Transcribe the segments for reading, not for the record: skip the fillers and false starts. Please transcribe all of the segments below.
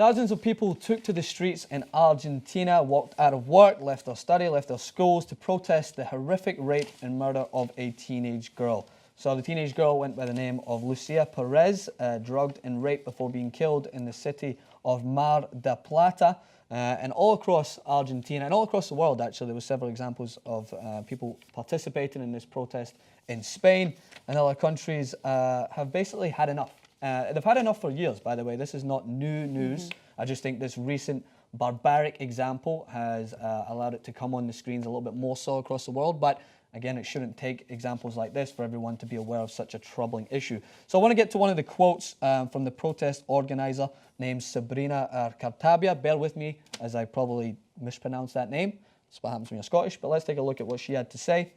Thousands of people took to the streets in Argentina, walked out of work, left their study, left their schools to protest the horrific rape and murder of a teenage girl. So the teenage girl went by the name of Lucia Perez, drugged and raped before being killed in the city of Mar del Plata. And all across Argentina and all across the world, actually, there were several examples of people participating in this protest in Spain and other countries have basically had enough. They've had enough for years, by the way. This is not new news. I just think this recent barbaric example has allowed it to come on the screens a little bit more so across the world. But again, it shouldn't take examples like this for everyone to be aware of such a troubling issue. So I want to get to one of the quotes from the protest organizer named Sabrina Cartabia. Bear with me as I probably mispronounced that name. That's what happens when you're Scottish. But let's take a look at what she had to say.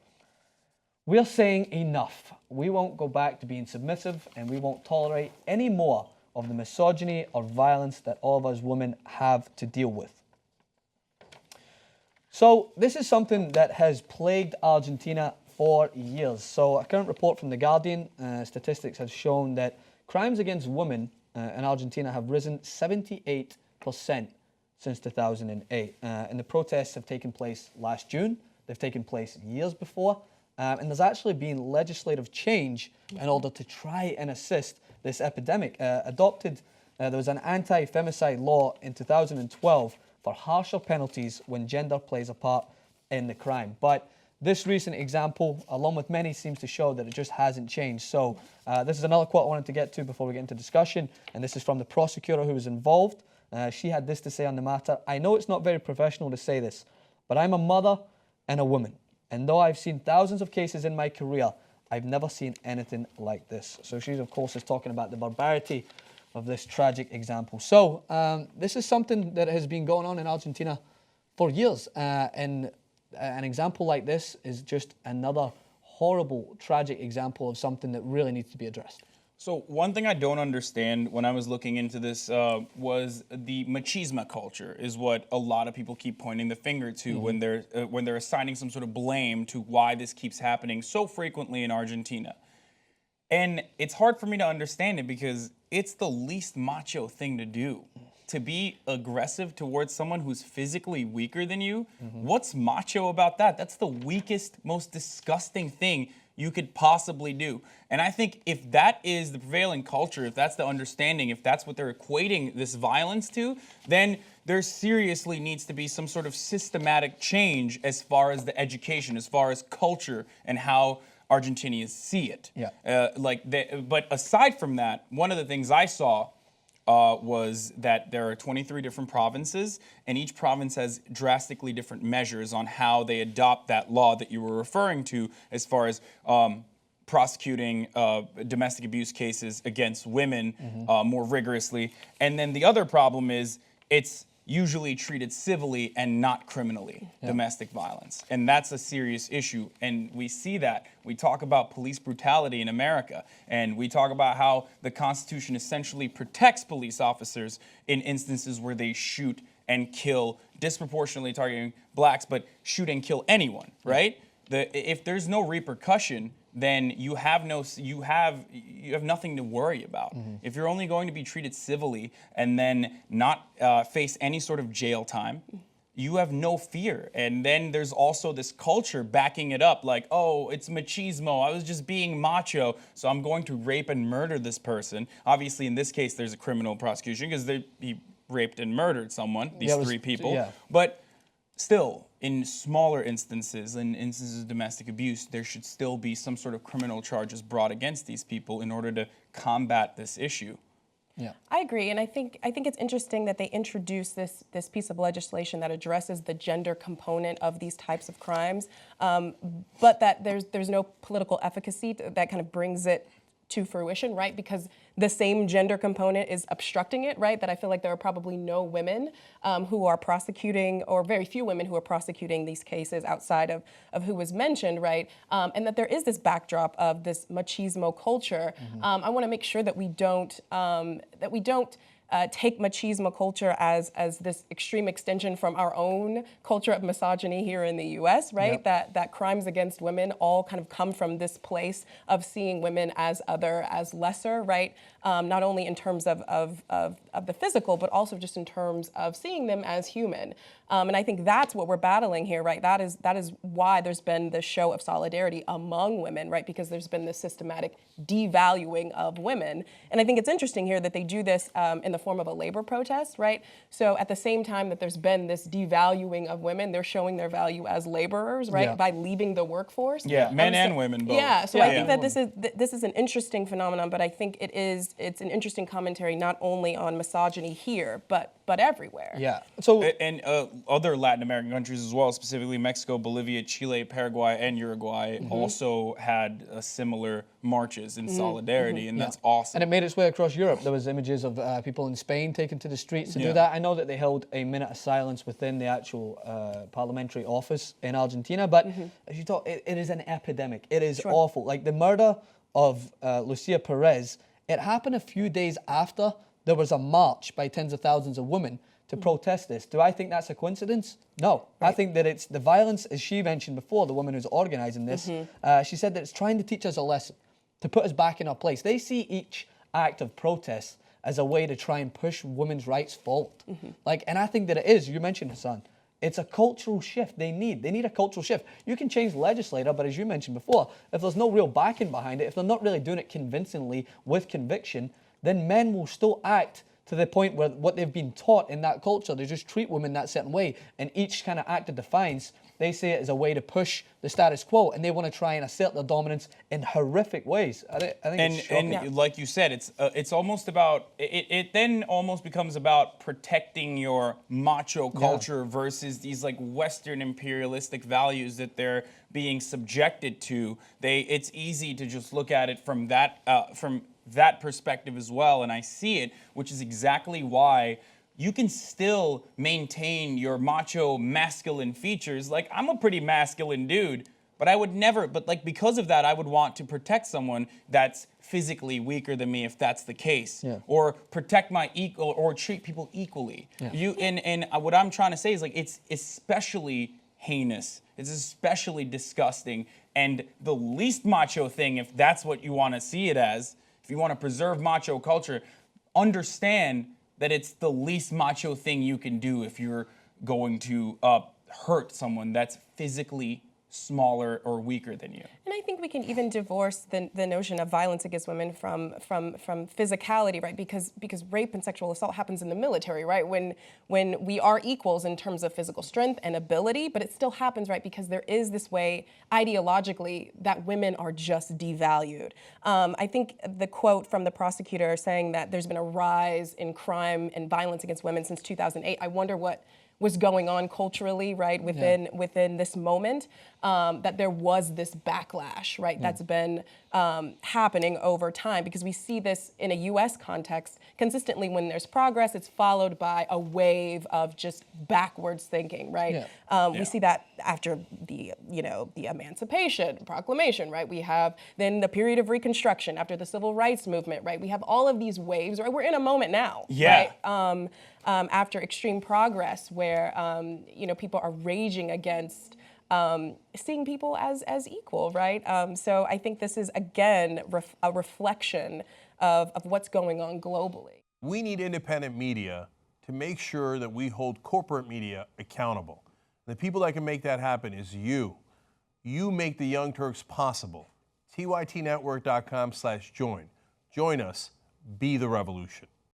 We're saying enough. We won't go back to being submissive, and we won't tolerate any more of the misogyny or violence that all of us women have to deal with. So this is something that has plagued Argentina for years. So a current report from The Guardian, statistics have shown that crimes against women in Argentina have risen 78% since 2008. And the protests have taken place last June. They've taken place years before. And there's actually been legislative change in order to try and assist this epidemic. There was an anti-femicide law in 2012 for harsher penalties when gender plays a part in the crime. But this recent example, along with many, seems to show that it just hasn't changed. So this is another quote I wanted to get to before we get into discussion, and this is from the prosecutor who was involved. She had this to say on the matter: "I know it's not very professional to say this, but I'm a mother and a woman. And though I've seen thousands of cases in my career, I've never seen anything like this." So she, of course, is talking about the barbarity of this tragic example. So this is something that has been going on in Argentina for years. And an example like this is just another horrible, tragic example of something that really needs to be addressed. So one thing I don't understand when I was looking into this was the machismo culture is what a lot of people keep pointing the finger to when they're assigning some sort of blame to why this keeps happening so frequently in Argentina. And it's hard for me to understand it because it's the least macho thing to do. To be aggressive towards someone who's physically weaker than you, what's macho about that? That's the weakest, most disgusting thing you could possibly do. And I think if that is the prevailing culture, if that's the understanding, if that's what they're equating this violence to, then there seriously needs to be some sort of systematic change as far as the education, as far as culture and how Argentinians see it. Yeah. But aside from that, one of the things I saw was that there are 23 different provinces, and each province has drastically different measures on how they adopt that law that you were referring to as far as prosecuting domestic abuse cases against women more rigorously. And then the other problem is it's usually treated civilly and not criminally, domestic violence. And that's a serious issue. And we see that. We talk about police brutality in America, and we talk about how the Constitution essentially protects police officers in instances where they shoot and kill, disproportionately targeting blacks, but shoot and kill anyone, right? If there's no repercussion, then you have nothing to worry about. If you're only going to be treated civilly and then not face any sort of jail time, you have no fear. And then there's also this culture backing it up, like, oh, it's machismo. I was just being macho, so I'm going to rape and murder this person. Obviously, in this case, there's a criminal prosecution because he raped and murdered someone, these three people. Yeah. But still, in smaller instances, in instances of domestic abuse, there should still be some sort of criminal charges brought against these people in order to combat this issue. Yeah, I agree, and I think it's interesting that they introduced this piece of legislation that addresses the gender component of these types of crimes, but that there's no political efficacy that kind of brings it to fruition, right? Because the same gender component is obstructing it, right? That I feel like there are probably no women who are prosecuting, or very few women who are prosecuting these cases outside of who was mentioned, right? And that there is this backdrop of this machismo culture. I want to make sure that we don't take machismo culture as this extreme extension from our own culture of misogyny here in the U.S., right? That crimes against women all kind of come from this place of seeing women as other, as lesser, right? Not only in terms of the physical, but also just in terms of seeing them as human. And I think that's what we're battling here, right? That is why there's been this show of solidarity among women, right? Because there's been this systematic devaluing of women. And I think it's interesting here that they do this in the form of a labor protest, right? So at the same time that there's been this devaluing of women, they're showing their value as laborers, right? By leaving the workforce. Yeah, men and women both. Yeah, so I think that this is an interesting phenomenon, but I think it's an interesting commentary not only on misogyny here, but everywhere. Yeah. So and other Latin American countries as well, specifically Mexico, Bolivia, Chile, Paraguay, and Uruguay also had similar marches in solidarity, and that's awesome. And it made its way across Europe. There was images of people in Spain taken to the streets to do that. I know that they held a minute of silence within the actual parliamentary office in Argentina, but as you talk, it is an epidemic. It is awful. Like the murder of Lucia Perez, it happened a few days after there was a march by tens of thousands of women to protest this. Do I think that's a coincidence? No. I think that it's the violence, as she mentioned before, the woman who's organizing this, she said that it's trying to teach us a lesson, to put us back in our place. They see each act of protest as a way to try and push women's rights forward. And I think that it is. You mentioned, Hasan. It's a cultural shift they need. They need a cultural shift. You can change the legislator, but as you mentioned before, if there's no real backing behind it, if they're not really doing it convincingly with conviction, then men will still act to the point where what they've been taught in that culture, they just treat women that certain way. And each kind of act of defiance, they see it as a way to push the status quo, and they want to try and assert their dominance in horrific ways. I think it's shocking. And like you said, it's almost about, it then almost becomes about protecting your macho culture versus these like Western imperialistic values that they're being subjected to. It's easy to just look at it from that perspective as well, and I see it, which is exactly why you can still maintain your macho masculine features. Like, I'm a pretty masculine dude, but I would never, because of that, I would want to protect someone that's physically weaker than me if that's the case. Or protect my equal, or treat people equally. And what I'm trying to say is, like, it's especially heinous. It's especially disgusting. And the least macho thing, if that's what you want to see it as, if you want to preserve macho culture, understand that it's the least macho thing you can do if you're going to hurt someone that's physically smaller or weaker than you. And I think we can even divorce the notion of violence against women from physicality, right? Because rape and sexual assault happens in the military, right? When we are equals in terms of physical strength and ability, but it still happens, right? Because there is this way ideologically that women are just devalued. I think the quote from the prosecutor saying that there's been a rise in crime and violence against women since 2008, I wonder what was going on culturally, right, within this moment, that there was this backlash, right, that's been happening over time, because we see this in a U.S. context consistently. When there's progress, it's followed by a wave of just backwards thinking, right? We see that after the Emancipation Proclamation, right? We have then the period of Reconstruction after the Civil Rights Movement, right? We have all of these waves, right? We're in a moment now, right? After extreme progress, where people are raging against seeing people as equal, right? So I think this is again a reflection of what's going on globally. We need independent media to make sure that we hold corporate media accountable. The people that can make that happen is you. You make the Young Turks possible. tytnetwork.com/join. Join us. Be the revolution.